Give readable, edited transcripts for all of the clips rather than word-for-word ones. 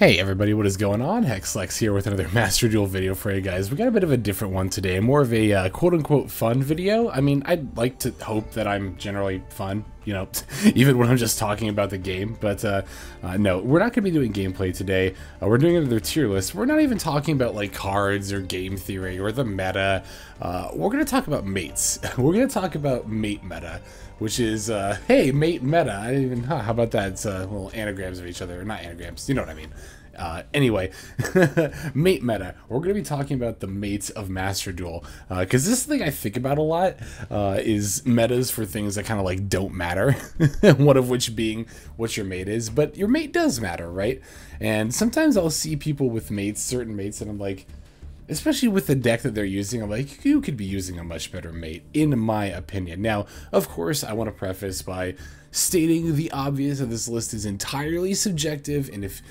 Hey everybody, what is going on? Hexlex here with another Master Duel video for you guys. We got a bit of a different one today, more of a quote-unquote fun video. I mean, I'd like to hope that I'm generally fun, you know, even when I'm just talking about the game, but no, we're not going to be doing gameplay today. We're doing another tier list. We're not even talking about like cards or game theory or the meta. We're going to talk about mates. We're going to talk about mate meta, which is, hey, mate meta. I didn't even, how about that? It's little anagrams of each other, or not anagrams, you know what I mean. Anyway, mate meta. We're going to be talking about the mates of Master Duel, because this thing I think about a lot is metas for things that kind of like don't matter, one of which being what your mate is, but your mate does matter, right? And sometimes I'll see people with mates, certain mates, and I'm like, especially with the deck that they're using, I'm like, you could be using a much better mate, in my opinion. Now, of course, I want to preface by stating the obvious that this list is entirely subjective, and if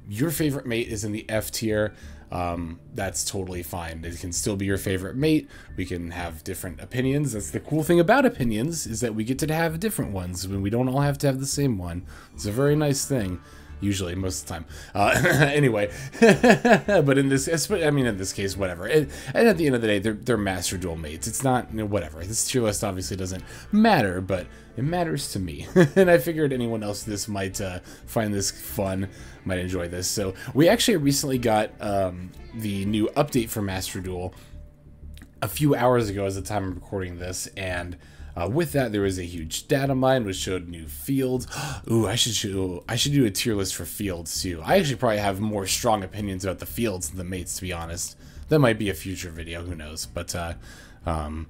your favorite mate is in the F tier, that's totally fine. It can still be your favorite mate. We can have different opinions. That's the cool thing about opinions, is that we get to have different ones when we don't all have to have the same one. It's a very nice thing. Usually, most of the time. Anyway, but in this, I mean, in this case, whatever. And at the end of the day, they're Master Duel mates. It's not, you know, whatever. This tier list obviously doesn't matter, but it matters to me. And I figured anyone else this might find this fun, might enjoy this. So we actually recently got the new update for Master Duel a few hours ago, as the time I'm recording this, and with that, there was a huge data mine which showed new fields. Ooh, I should do a tier list for fields too. I actually probably have more strong opinions about the fields than the mates, to be honest. That might be a future video, who knows? But in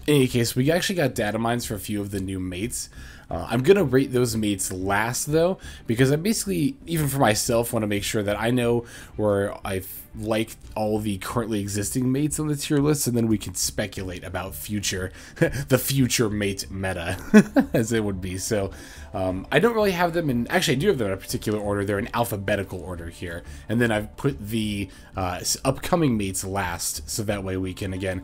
any case, we actually got data mines for a few of the new mates. I'm gonna rate those mates last though, because I basically, even for myself, want to make sure that I know where I like all the currently existing mates on the tier list, and then we can speculate about future, the future mate meta, as it would be. So I don't really have them in, actually I do have them in a particular order. They're in alphabetical order here, and then I've put the upcoming mates last, so that way we can again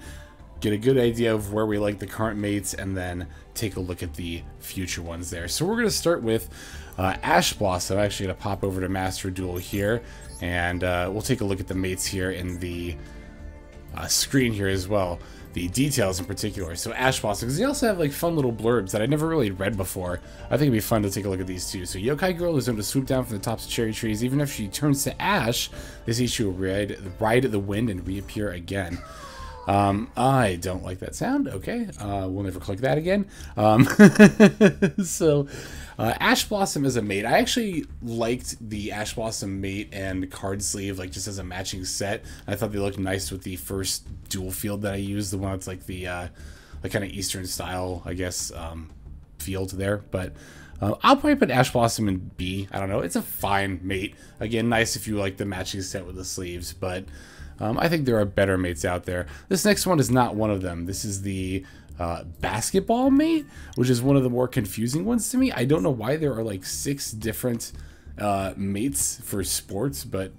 get a good idea of where we like the current mates, and then take a look at the future ones there. So we're going to start with Ash Blossom. I'm actually going to pop over to Master Duel here, and we'll take a look at the mates here in the screen here as well. The details in particular. So Ash Blossom, because they also have like fun little blurbs that I never really read before. I think it'd be fun to take a look at these too. So Yokai Girl is known to swoop down from the tops of cherry trees. Even if she turns to ash, they say she will ride the wind and reappear again. I don't like that sound. Okay, we'll never click that again. So, Ash Blossom is a mate. I actually liked the Ash Blossom mate and card sleeve, like just as a matching set. I thought they looked nice with the first dual field that I used, the one that's like the like kind of Eastern style, I guess, field there. But I'll probably put Ash Blossom in B. I don't know. It's a fine mate. Again, nice if you like the matching set with the sleeves, but I think there are better mates out there. This next one is not one of them. This is the basketball mate, which is one of the more confusing ones to me. I don't know why there are like 6 different mates for sports, but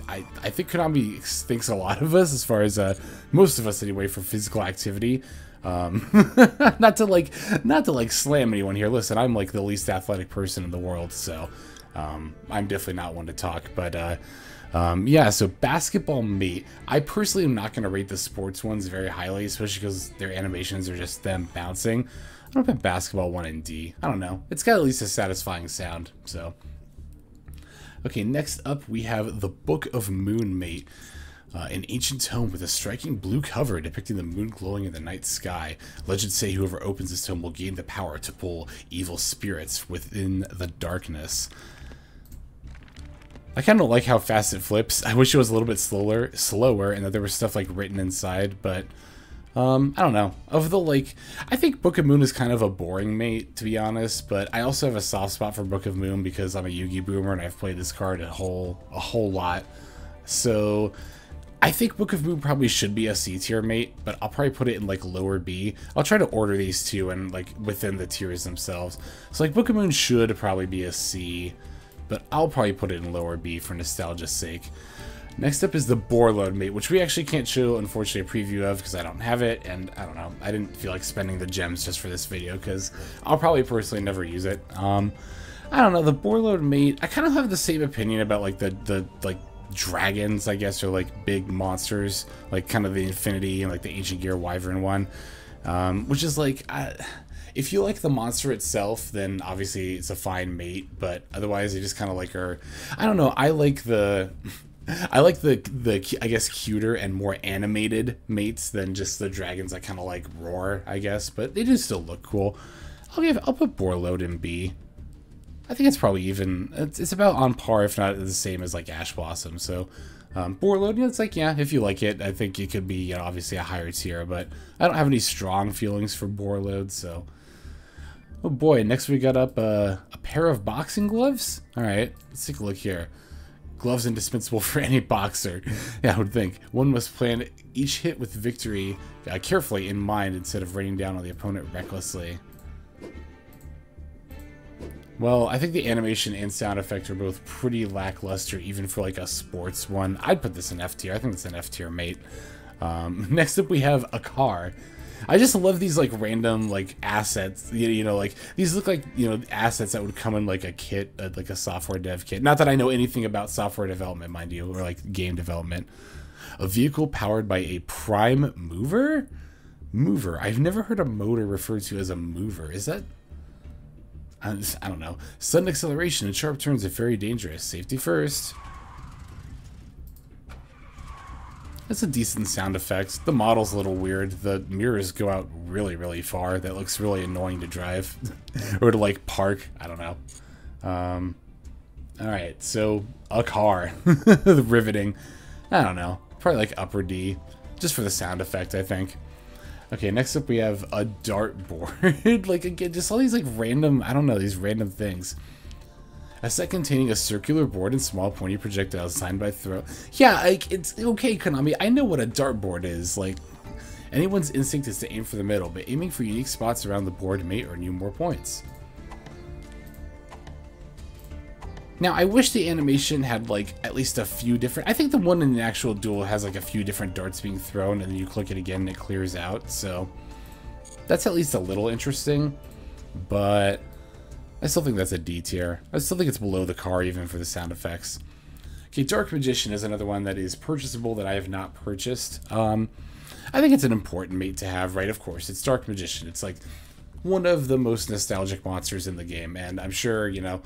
I think Konami thinks a lot of us, as far as most of us anyway, for physical activity. not to like slam anyone here. Listen, I'm like the least athletic person in the world, so I'm definitely not one to talk, but yeah, so basketball mate. I personally am not going to rate the sports ones very highly, especially because their animations are just them bouncing. I'm going to put basketball 1 in D. I don't know. It's got at least a satisfying sound, so. Okay, next up we have the Book of Moon mate. An ancient tome with a striking blue cover depicting the moon glowing in the night sky. Legends say whoever opens this tome will gain the power to pull evil spirits within the darkness. I kind of like how fast it flips. I wish it was a little bit slower, and that there was stuff like written inside, but I don't know. Of the like, I think Book of Moon is kind of a boring mate, to be honest, but I also have a soft spot for Book of Moon because I'm a Yugi boomer and I've played this card a whole lot. So I think Book of Moon probably should be a C tier mate, but I'll probably put it in like lower B. I'll try to order these two and like within the tiers themselves. So like Book of Moon should probably be a C, but I'll probably put it in lower B for nostalgia's sake. Next up is the Borlode mate, which we actually can't show, unfortunately, a preview of because I don't have it, and I don't know, I didn't feel like spending the gems just for this video because I'll probably personally never use it. I don't know, the Borload mate, I kind of have the same opinion about like the like dragons, I guess, or like big monsters, like kind of the Infinity and like the Ancient Gear Wyvern one, which is like, if you like the monster itself, then obviously it's a fine mate, but otherwise they just kind of like are, I don't know, I like the I guess cuter and more animated mates than just the dragons that kind of like roar, I guess, but they do still look cool. I'll put Borload in B. I think it's probably even, it's about on par, if not the same as like Ash Blossom. So Borload, it's like, yeah, if you like it, I think it could be, you know, obviously a higher tier, but I don't have any strong feelings for Borload. So, oh boy, next we got up a pair of boxing gloves. All right, let's take a look here. Gloves indispensable for any boxer. Yeah, I would think. One must plan each hit with victory carefully in mind instead of raining down on the opponent recklessly. Well, I think the animation and sound effect are both pretty lackluster, even for like a sports one. I'd put this in F tier. I think it's an F tier mate. Next up, we have a car. I just love these like random like assets. You know, like these look like, you know, assets that would come in like a kit, like a software dev kit. Not that I know anything about software development, mind you, or like game development. A vehicle powered by a prime mover? Mover. I've never heard a motor referred to as a mover. Is that... I don't know. Sudden acceleration and sharp turns are very dangerous. Safety first. That's a decent sound effect. The model's a little weird. The mirrors go out really, really far. That looks really annoying to drive. Or to, like, park. I don't know. Alright, so a car. The riveting. I don't know. Probably like upper D. Just for the sound effect, I think. Okay, next up we have a dartboard. Like, again, just all these, like, random, I don't know, these random things. A set containing a circular board and small pointy projectiles designed by throw. Yeah, like, it's okay, Konami. I know what a dartboard is. Like, anyone's instinct is to aim for the middle, but aiming for unique spots around the board may earn you more points. Now, I wish the animation had, like, at least a few different... I think the one in the actual duel has, like, a few different darts being thrown, and then you click it again and it clears out, so... That's at least a little interesting, but... I still think that's a D tier. I still think it's below the car, even for the sound effects. Okay, Dark Magician is another one that is purchasable that I have not purchased. I think it's an important mate to have, right? Of course, it's Dark Magician. It's, like, one of the most nostalgic monsters in the game, and I'm sure, you know...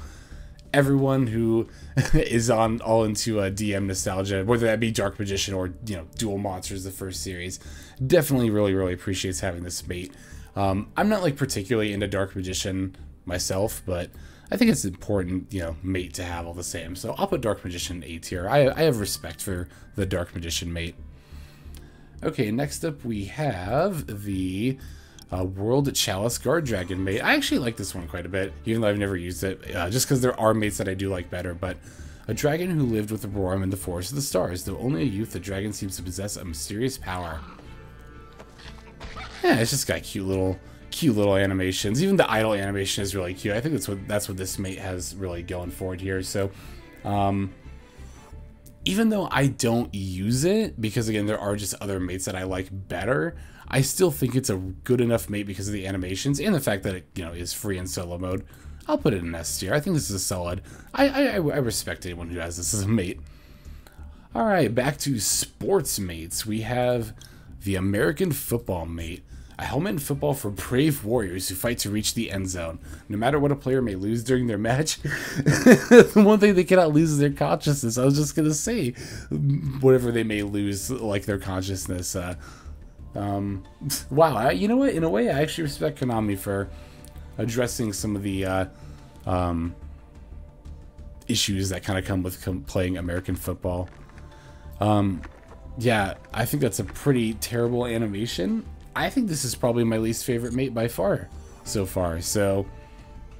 Everyone who is all into DM nostalgia, whether that be Dark Magician or, you know, Duel Monsters, the first series, definitely really appreciates having this mate. I'm not like particularly into Dark Magician myself, but I think it's important, you know, mate to have all the same. So I'll put Dark Magician A tier. I have respect for the Dark Magician mate. Okay, next up we have the World Chalice Guard Dragon mate. I actually like this one quite a bit, even though I've never used it, just because there are mates that I do like better. But a dragon who lived with Aurorum in the Forest of the Stars. Though only a youth, the dragon seems to possess a mysterious power. Yeah, it's just got cute little animations. Even the idle animation is really cute. I think that's what this mate has really going for it here. So, even though I don't use it, because again, there are just other mates that I like better, I still think it's a good enough mate because of the animations and the fact that it, you know, is free in solo mode. I'll put it in S tier. I think this is a solid. I respect anyone who has this as a mate. Alright, back to sports mates. We have the American football mate. A helmet in football for brave warriors who fight to reach the end zone. No matter what a player may lose during their match, the one thing they cannot lose is their consciousness. I was just going to say, whatever they may lose, like their consciousness. Wow, you know what? In a way, I actually respect Konami for addressing some of the issues that kind of come with playing American football. Yeah, I think that's a pretty terrible animation. I think this is probably my least favorite mate by far so far. So,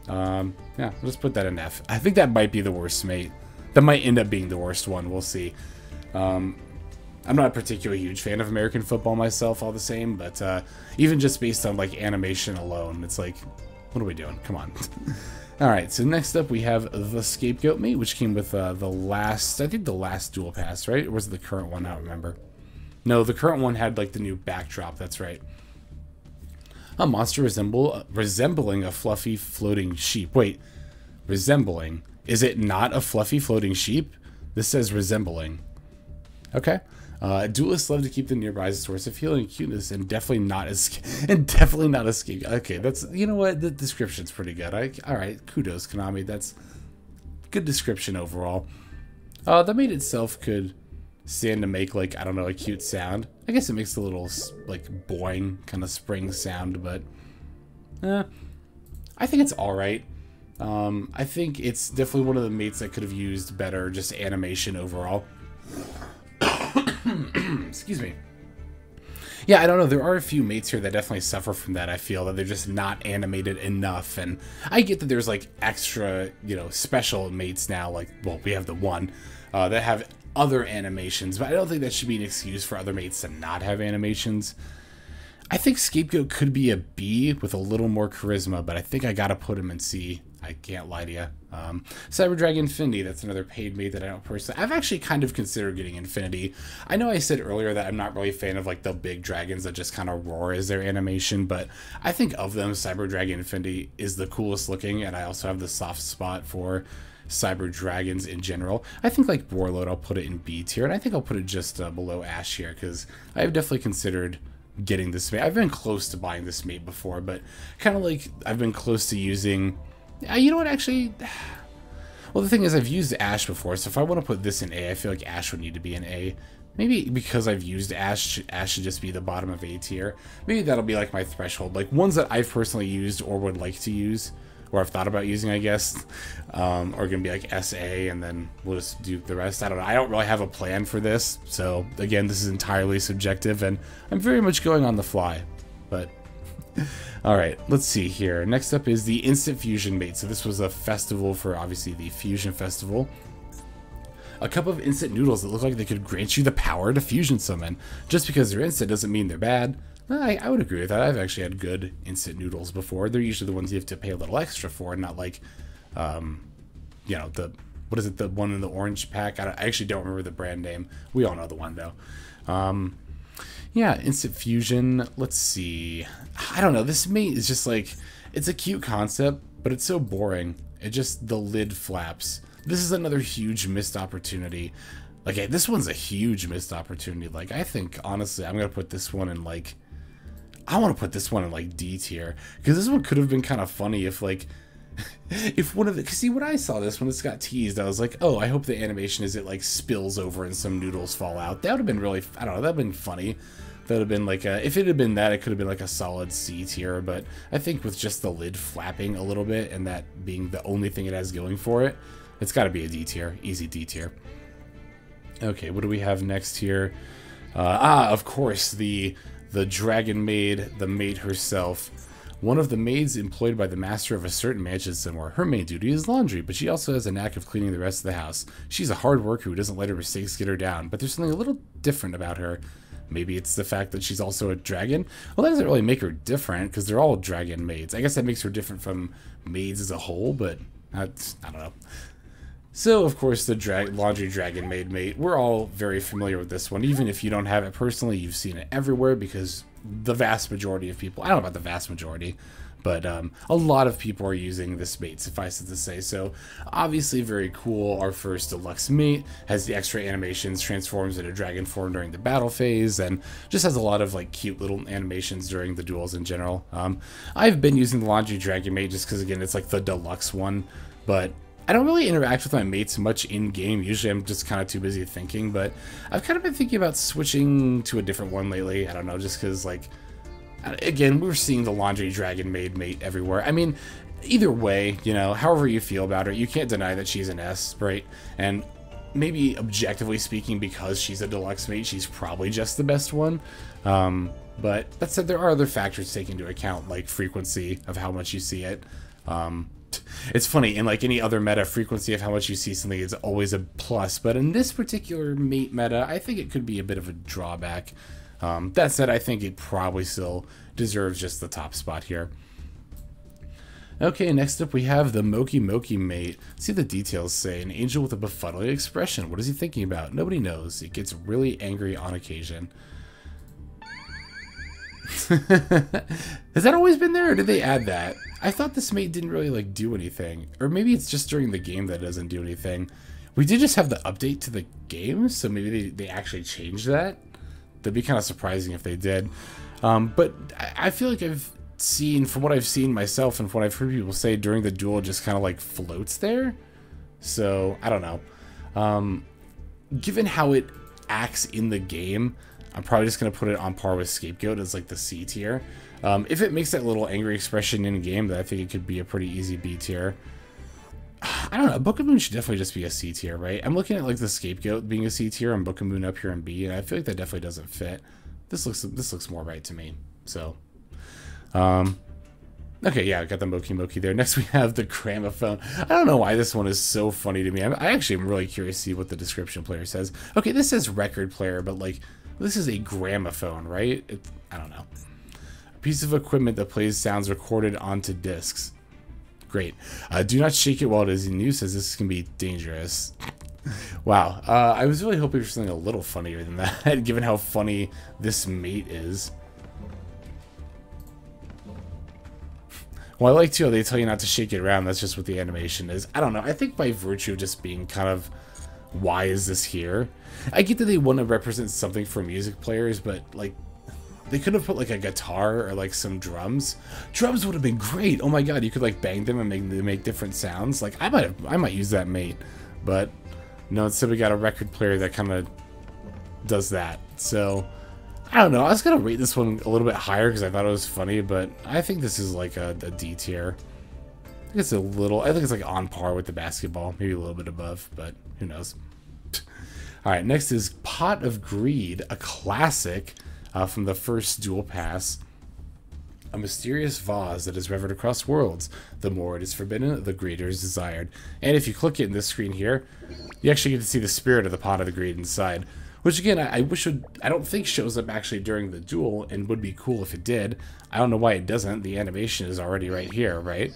yeah, let's put that in F. I think that might be the worst mate. That might end up being the worst one. We'll see. I'm not a particularly huge fan of American football myself, all the same, but even just based on like animation alone, it's like, what are we doing? Come on. All right, so next up we have the Scapegoat mate, which came with the last, I think the last Duel Pass, right? Or was it the current one? I don't remember. No, the current one had like the new backdrop. That's right. A monster resembling a fluffy floating sheep. Wait, Resembling. Is it not a fluffy floating sheep? This says resembling. Okay. Duelists love to keep them nearby as a source of healing and cuteness, and definitely not escape. Okay, that's, you know what, the description's pretty good. All right, kudos, Konami. That's good description overall. The mate itself could stand to make, like, I don't know, a cute sound. I guess it makes a little like boing kind of spring sound, but I think it's all right. I think it's definitely one of the mates that could have used better just animation overall. Excuse me. Yeah, I don't know. There are a few mates here that definitely suffer from that. I feel that they're just not animated enough. And I get that there's like extra, you know, special mates now. Like, well, we have the one that have other animations, but I don't think that should be an excuse for other mates to not have animations. I think Scapegoat could be a B with a little more charisma, but I think I gotta put him in C. I can't lie to you. Cyber Dragon Infinity, that's another paid mate that I don't personally... I've actually kind of considered getting Infinity. I know I said earlier that I'm not really a fan of like the big dragons that just kind of roar as their animation, but I think of them, Cyber Dragon Infinity is the coolest looking, and I also have the soft spot for Cyber Dragons in general. I think like Warlord, I'll put it in B tier, and I think I'll put it just below Ash here, because I have definitely considered getting this mate. I've been close to buying this mate before, but kind of like I've been close to using... you know what, actually... Well, the thing is, I've used Ash before, so if I want to put this in A, I feel like Ash would need to be an A. Maybe because I've used Ash, Ash should just be the bottom of A tier. Maybe that'll be like my threshold. Like, ones that I've personally used or would like to use, or I've thought about using, I guess, are going to be like SA, and then we'll just do the rest. I don't know. I don't really have a plan for this, so again, this is entirely subjective, and I'm very much going on the fly, but... Alright, let's see here. Next up is the Instant Fusion mate. So this was a festival for, obviously, the Fusion Festival. A cup of instant noodles that look like they could grant you the power to fusion summon. Just because they're instant doesn't mean they're bad. I would agree with that. I've actually had good instant noodles before. They're usually the ones you have to pay a little extra for, not like, you know, the... What is it, the one in the orange pack? I actually don't remember the brand name. We all know the one, though. Yeah, Instant Fusion, let's see. I don't know, this mate is just like, it's a cute concept, but it's so boring. It just, the lid flaps. This is another huge missed opportunity. Like, this one's a huge missed opportunity. Like, I think, honestly, I'm going to put this one in, like, I want to put this one in, like, D tier. Because this one could have been kind of funny if, like, if one of the... See, when I saw this, when this got teased, I was like, oh, I hope the animation is it, like, spills over and some noodles fall out. That would have been really, I don't know, that would have been funny. That would have been like a, if it had been that, it could have been like a solid C tier, but I think with just the lid flapping a little bit and that being the only thing it has going for it, it's got to be a D tier, easy D tier. Okay, what do we have next here? Of course, the dragon maid, the maid herself. One of the maids employed by the master of a certain mansion somewhere. Her main duty is laundry, but she also has a knack of cleaning the rest of the house. She's a hard worker who doesn't let her mistakes get her down, but there's something a little different about her. Maybe it's the fact that she's also a dragon. Well, that doesn't really make her different, because they're all dragon maids. I guess that makes her different from maids as a whole, but I don't know. So, of course, the laundry dragon maid mate. We're all very familiar with this one. Even if you don't have it personally, you've seen it everywhere, because the vast majority of people, I don't know about the vast majority, but a lot of people are using this mate, suffice it to say. So obviously very cool. Our first deluxe mate has the extra animations, transforms into dragon form during the battle phase, and just has a lot of like cute little animations during the duels in general. I've been using the laundry dragon mate just because, again, it's like the deluxe one, but I don't really interact with my mates much in-game. Usually I'm just kind of too busy thinking, but I've kind of been thinking about switching to a different one lately. I don't know, just because, like, again, we're seeing the laundry dragon maid mate everywhere. I mean, either way, you know, however you feel about her, you can't deny that she's an S, right? And maybe objectively speaking, because she's a deluxe mate, she's probably just the best one. But that said, there are other factors taken into account, like frequency of how much you see it. It's funny, in like any other meta, frequency of how much you see something is always a plus, but in this particular mate meta, I think it could be a bit of a drawback. That said, I think it probably still deserves just the top spot here. Okay, next up we have the Moki Moki mate. See the details say, an angel with a befuddling expression. What is he thinking about? Nobody knows. It gets really angry on occasion. Has that always been there, or did they add that? I thought this mate didn't really, like, do anything. Or maybe it's just during the game that it doesn't do anything. We did just have the update to the game, so maybe they actually changed that. That'd be kind of surprising if they did. But I feel like I've seen, from what I've seen myself and from what I've heard people say, during the duel, it just kind of, like, floats there. So, I don't know. Given how it acts in the game, I'm probably just going to put it on par with Scapegoat as like the C tier. If it makes that little angry expression in game, then I think it could be a pretty easy B tier. I don't know. Book of Moon should definitely just be a C tier, right? I'm looking at like the Scapegoat being a C tier and Book of Moon up here in B, and I feel like that definitely doesn't fit. This looks more right to me. So, okay, yeah, I got the Moki Moki there. Next we have the Cramaphone. I don't know why this one is so funny to me. I actually am really curious to see what the description player says. Okay, this says record player, but like, this is a gramophone, right? I don't know. A piece of equipment that plays sounds recorded onto discs. Great. Do not shake it while it is in use, as this can be dangerous. Wow. I was really hoping for something a little funnier than that, given how funny this mate is. Well, I like too how they tell you not to shake it around. That's just what the animation is. I don't know. I think by virtue of just being kind of, why is this here? I get that they want to represent something for music players, but like, they could have put like a guitar or like some drums. Drums would have been great. Oh my god, you could like bang them and make different sounds. Like I might use that mate, but no. Instead we got a record player that kind of does that. So I don't know. I was gonna rate this one a little bit higher because I thought it was funny, but I think this is like a D tier. I think it's a little. I think it's like on par with the basketball, maybe a little bit above, but who knows. All right, next is Pot of Greed, a classic from the first Duel Pass. A mysterious vase that is revered across worlds. The more it is forbidden, the greater is desired. And if you click it in this screen here, you actually get to see the spirit of the Pot of the Greed inside. Which again, I don't think shows up actually during the duel, and would be cool if it did. I don't know why it doesn't. The animation is already right here, right?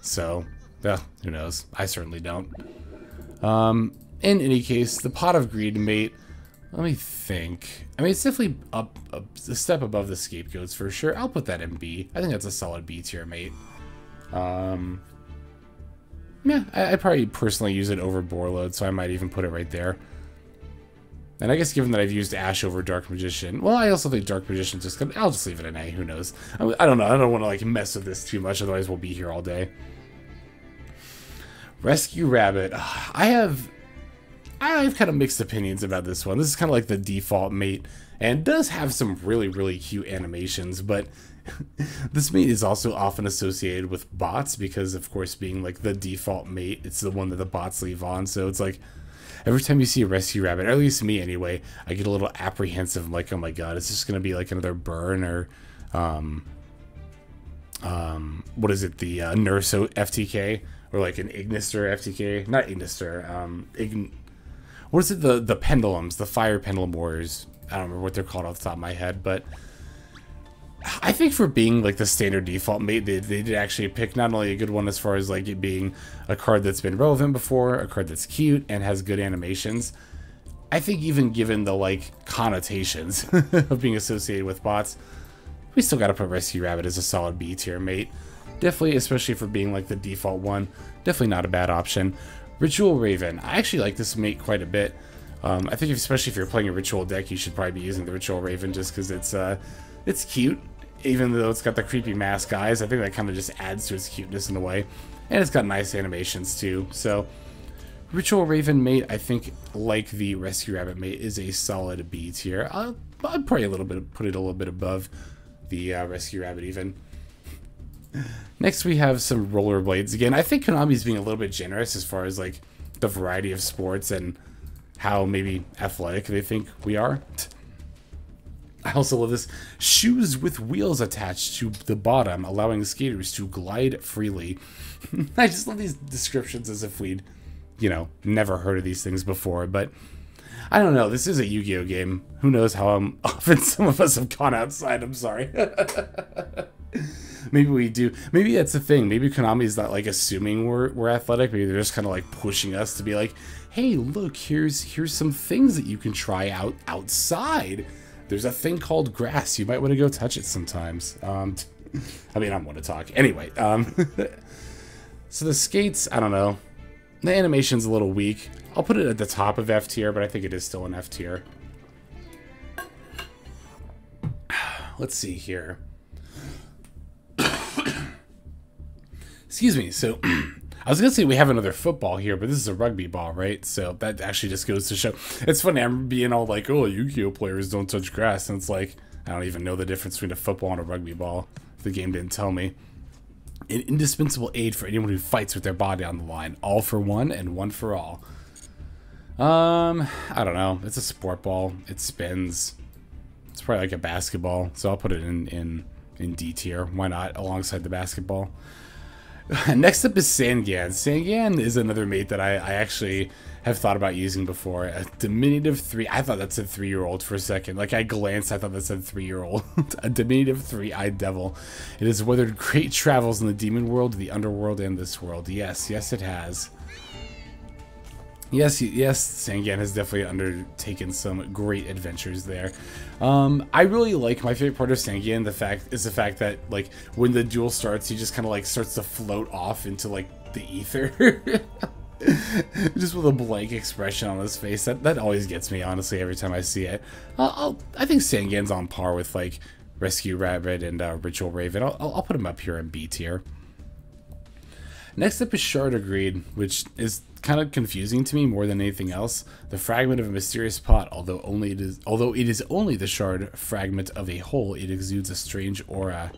So, well, who knows? I certainly don't. In any case, the Pot of Greed mate, let me think. I mean, it's definitely up a step above the Scapegoats for sure. I'll put that in B. I think that's a solid B tier mate. Yeah, I'd probably personally use it over Borload, so I might even put it right there. And I guess given that I've used Ash over Dark Magician, well, I also think Dark Magician just gonna, I'll just leave it an A, who knows. I don't know, I don't want to like mess with this too much, otherwise we'll be here all day. Rescue Rabbit. I have kind of mixed opinions about this one. This is kind of like the default mate, and does have some really, really cute animations, but this mate is also often associated with bots, because of course being like the default mate, it's the one that the bots leave on, so it's like, every time you see a Rescue Rabbit, or at least me anyway, I get a little apprehensive. I'm like, oh my god, is this going to be like another Burn or, what is it, the Nurso FTK? Or like an Ignister FTK? Not Ignister, what is it, the Pendulums, the Fire Pendulum Warriors? I don't remember what they're called off the top of my head, but I think for being like the standard default mate, they did actually pick not only a good one as far as like it being a card that's been relevant before, a card that's cute and has good animations. I think even given the like connotations of being associated with bots, we still gotta put Rescue Rabbit as a solid B tier mate. Definitely, especially for being like the default one, definitely not a bad option. Ritual Raven. I actually like this mate quite a bit. I think especially if you're playing a Ritual deck, you should probably be using the Ritual Raven just because it's cute. Even though it's got the creepy mask eyes, I think that kind of just adds to its cuteness in a way. And it's got nice animations too. So, Ritual Raven mate, I think, like the Rescue Rabbit mate, is a solid B tier. I'd probably put it a little bit above the Rescue Rabbit even. Next we have some Rollerblades. Again, I think Konami's being a little bit generous as far as like the variety of sports and how maybe athletic they think we are. I also love this. Shoes with wheels attached to the bottom, allowing skaters to glide freely. I just love these descriptions as if we'd, you know, never heard of these things before. But I don't know. This is a Yu-Gi-Oh game. Who knows how often some of us have gone outside. I'm sorry. Maybe we do. Maybe that's the thing. Maybe Konami's not like assuming we're athletic. Maybe they're just kind of like pushing us to be like, hey, look, here's some things that you can try out outside. there's a thing called grass. You might want to go touch it sometimes. I mean, I want to talk. Anyway, so the skates, I don't know. The animation's a little weak. I'll put it at the top of F tier, but I think it is still an F tier. Let's see here. Excuse me. So I was going to say we have another football here, but this is a rugby ball, right? So that actually just goes to show. It's funny, I'm being all like, oh, Yu-Gi-Oh players don't touch grass. And it's like, I don't even know the difference between a football and a rugby ball. The game didn't tell me. An indispensable aid for anyone who fights with their body on the line. All for one and one for all. I don't know. It's a sport ball. It spins. It's probably like a basketball. So I'll put it in D tier. Why not? Alongside the basketball. Next up is Sangan. Sangan is another mate that I actually have thought about using before. A diminutive 3. I thought that said 3-year-old for a second. Like I glanced, I thought that said 3-year-old. A diminutive 3-eyed devil. It has weathered great travels in the demon world, the underworld, and this world. Yes, yes it has. Yes, Sangan has definitely undertaken some great adventures there. I really like, my favorite part of Sangan, the fact that like when the duel starts, he just kind of like starts to float off into like the ether, just with a blank expression on his face. That always gets me, honestly, every time I see it. I think Sangan's on par with like Rescue Rabbit and Ritual Raven. I'll put him up here in B tier. Next up is Shard Agreed, which is kind of confusing to me more than anything else. The fragment of a mysterious pot, although it is only the shard fragment of a whole, it exudes a strange aura.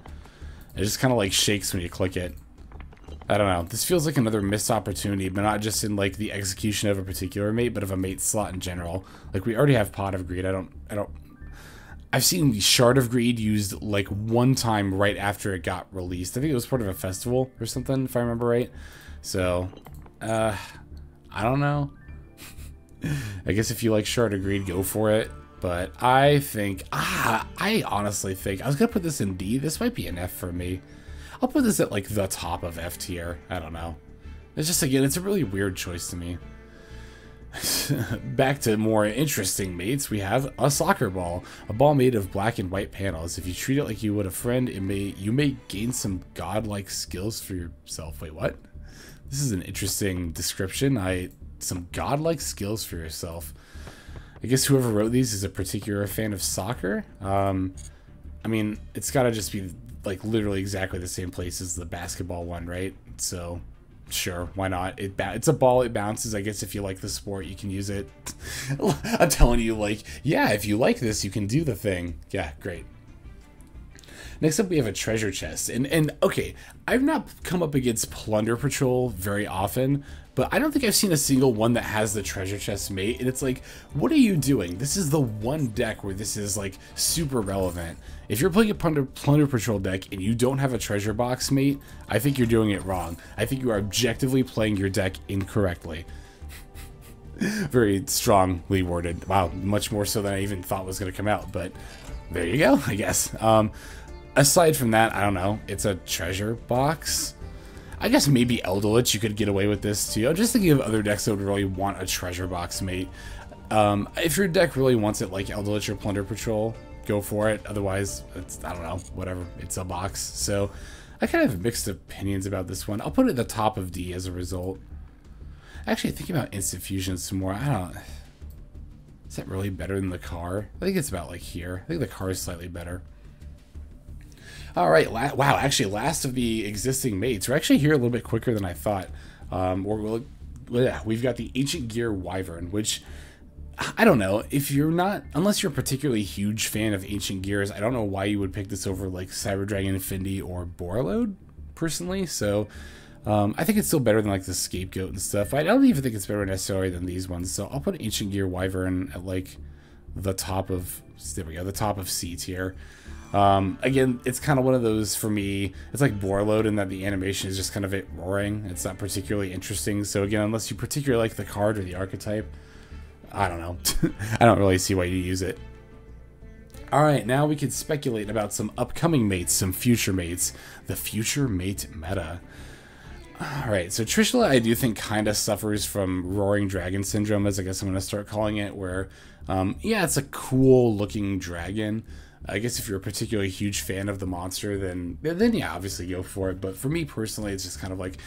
It just kind of like shakes when you click it. I don't know. This feels like another missed opportunity, but not just in like the execution of a particular mate, but of a mate slot in general. Like we already have Pot of Greed. I've seen Shard of Greed used like one time right after it got released. I think it was part of a festival or something, if I remember right. So, I don't know. I guess if you like Shard of Greed, go for it. But I think, I honestly think, I was going to put this in D. This might be an F for me. I'll put this at like the top of F tier. I don't know. It's just, again, it's a really weird choice to me. Back to more interesting mates, we have a soccer ball. A ball made of black and white panels. If you treat it like you would a friend, you may gain some godlike skills for yourself. Wait, what? This is an interesting description. Some godlike skills for yourself. I guess whoever wrote these is a particular fan of soccer. I mean, it's got to just be like literally exactly the same place as the basketball one, right? So sure, why not? It's a ball, it bounces. I guess if you like the sport, you can use it. I'm telling you, like, yeah, if you like this, you can do the thing. Yeah, great. Next up, we have a treasure chest. And okay, I've not come up against Plunder Patrol very often, but I don't think I've seen a single one that has the treasure chest mate. And it's like, what are you doing? This is the one deck where this is like super relevant. If you're playing a Plunder Patrol deck and you don't have a treasure box mate, I think you're doing it wrong. I think you are objectively playing your deck incorrectly. Very strongly worded. Wow, much more so than I even thought was going to come out, but there you go, I guess. Aside from that, I don't know. It's a treasure box. I guess maybe Eldritch, you could get away with this too. I'm just thinking of other decks that would really want a treasure box mate. If your deck really wants it like Eldritch or Plunder Patrol, go for it. Otherwise, it's, I don't know, whatever. It's a box. So I kind of have mixed opinions about this one. I'll put it at the top of D as a result. Actually, thinking about Instant Fusion some more, I don't... Is that really better than the car? I think it's about like here. I think the car is slightly better. Alright, wow, actually last of the existing mates. We're actually here a little bit quicker than I thought. We've got the Ancient Gear Wyvern, which, I don't know, if you're not, unless you're a particularly huge fan of Ancient Gears, I don't know why you would pick this over like Cyber Dragon Infinity or Borreload, personally, so I think it's still better than like the Scapegoat and stuff. I don't even think it's better necessarily than these ones, so I'll put Ancient Gear Wyvern at like the top of, there we go, the top of C tier. Again, it's kind of one of those, for me, it's like Borreload in that the animation is just kind of it roaring. It's not particularly interesting. So again, unless you particularly like the card or the archetype, I don't know. I don't really see why you use it. Alright, now we can speculate about some upcoming mates, some future mates. The future mate meta. Alright, so Trisha, I do think kind of suffers from Roaring Dragon Syndrome, as I guess I'm going to start calling it, where, yeah, it's a cool looking dragon. I guess if you're a particularly huge fan of the monster, then yeah, obviously go for it. But for me personally, it's just kind of like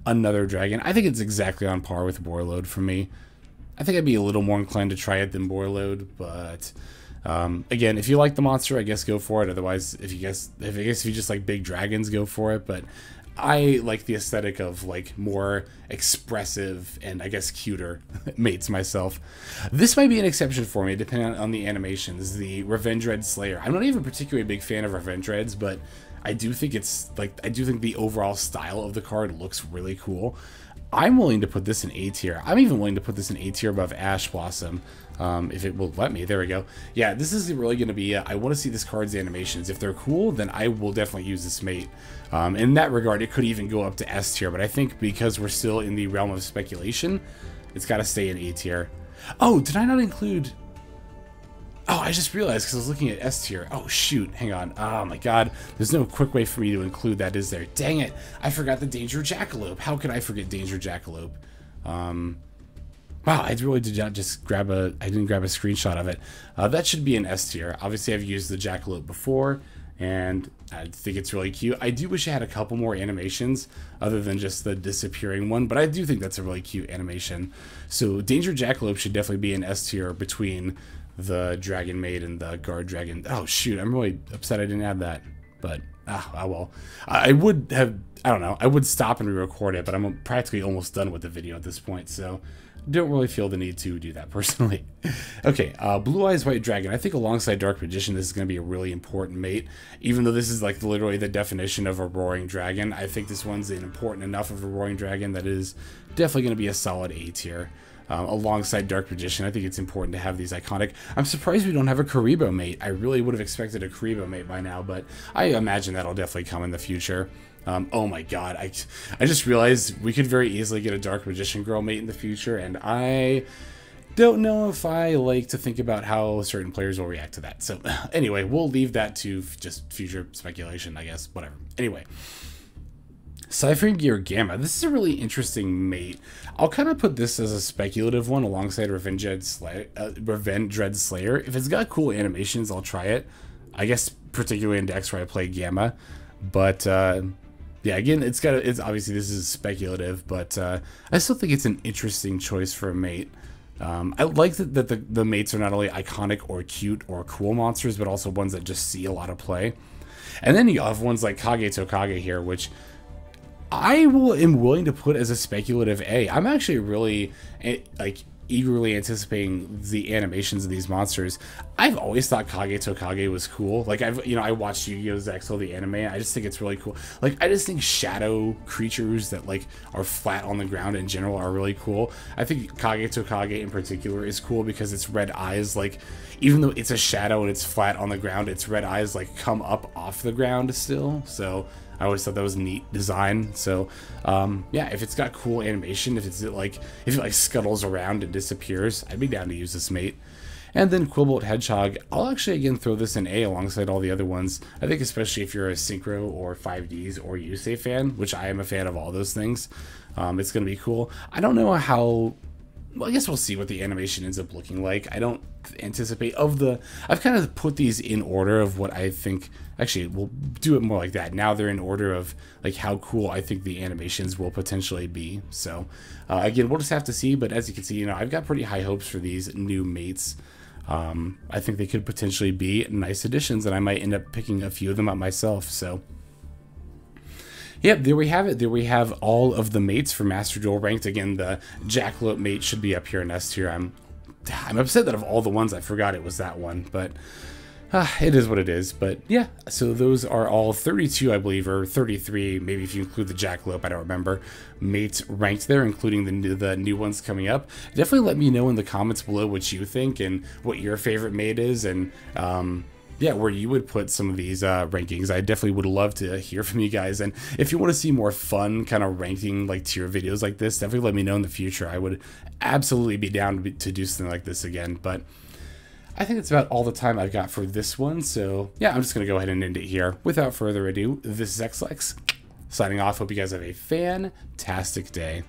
another dragon. I think it's exactly on par with Warlord for me. I think I'd be a little more inclined to try it than Warlord, but again, if you like the monster, I guess go for it. Otherwise, if you just like big dragons, go for it. But I like the aesthetic of like more expressive and I guess cuter mates myself. This might be an exception for me depending on the animations. The Revenge Red Slayer. I'm not even particularly a big fan of Revenge Reds, but I do think the overall style of the card looks really cool. I'm willing to put this in A tier. I'm even willing to put this in A tier above Ash Blossom. If it will let me. There we go. Yeah, this is really going to be, I want to see this card's animations. If they're cool, then I will definitely use this mate. In that regard, it could even go up to S tier, but I think because we're still in the realm of speculation, it's got to stay in A tier. Oh, did I not include... Oh, I just realized because I was looking at S tier. Oh, shoot. Hang on. Oh, my God. There's no quick way for me to include that, is there? Dang it. I forgot the Danger Jackalope. How could I forget Danger Jackalope? Wow, I really did not just grab a... I didn't grab a screenshot of it. That should be an S tier. Obviously, I've used the Jackalope before, and I think it's really cute. I do wish I had a couple more animations other than just the disappearing one, but I do think that's a really cute animation. So Danger Jackalope should definitely be an S tier between the Dragon Maid and the Guard Dragon. Oh, shoot, I'm really upset I didn't add that, but... oh well. I would have... I don't know. I would stop and re-record it, but I'm practically almost done with the video at this point, so... don't really feel the need to do that personally. Okay, Blue Eyes White Dragon. I think alongside Dark Magician, this is going to be a really important mate. Even though this is like literally the definition of a Roaring Dragon, I think this one's important enough of a Roaring Dragon that is definitely going to be a solid A tier. Alongside Dark Magician, I think it's important to have these iconic... I'm surprised we don't have a Karibo mate. I really would have expected a Karibo mate by now, but I imagine that'll definitely come in the future. Oh my god, I just realized we could very easily get a Dark Magician girl mate in the future, and I don't know if I like to think about how certain players will react to that. So anyway, we'll leave that to just future speculation, I guess, whatever. Anyway, Cyphering Gear Gamma. This is a really interesting mate. I'll kind of put this as a speculative one alongside Revenge Red Slayer. If it's got cool animations, I'll try it. I guess particularly in decks where I play Gamma, but yeah, again, it's obviously this is speculative, but I still think it's an interesting choice for a mate. I like that the mates are not only iconic or cute or cool monsters, but also ones that just see a lot of play. And then you have ones like Kage Tokage here, which I am willing to put as a speculative A. I'm actually really like eagerly anticipating the animations of these monsters. I've always thought Kage Tokage was cool. Like I watched Yu-Gi-Oh! Zexal, the anime. I just think it's really cool. Like I just think shadow creatures that like are flat on the ground in general are really cool. I think Kage Tokage in particular is cool because its red eyes, like even though it's a shadow and it's flat on the ground, its red eyes like come up off the ground still. So I always thought that was a neat design. So yeah, if it's got cool animation, if it like scuttles around and disappears, I'd be down to use this mate. And then Quillboat Hedgehog, I'll actually again throw this in A alongside all the other ones. I think especially if you're a Synchro or 5Ds or Yusei fan, which I am a fan of all those things, it's going to be cool. I don't know how... Well, I guess we'll see what the animation ends up looking like. I don't anticipate I've kind of put these in order of what I think. Actually, we'll do it more like that. Now they're in order of like how cool I think the animations will potentially be. So again, we'll just have to see. But as you can see, I've got pretty high hopes for these new mates. I think they could potentially be nice additions, and I might end up picking a few of them up myself. So. Yep, there we have it. There we have all of the mates for Master Duel ranked. Again, the Jackalope mate should be up here in S tier. I'm upset that of all the ones I forgot it was that one, but it is what it is. But yeah, so those are all 32, I believe, or 33, maybe if you include the Jackalope, I don't remember, mates ranked there, including the new ones coming up. Definitely let me know in the comments below what you think and what your favorite mate is, and yeah, where you would put some of these rankings. I definitely would love to hear from you guys. And if you want to see more fun kind of ranking like tier videos like this, definitely let me know in the future. I would absolutely be down to do something like this again. But I think that's about all the time I've got for this one. So yeah, I'm just going to go ahead and end it here. Without further ado, this is XLex. Signing off. Hope you guys have a fantastic day.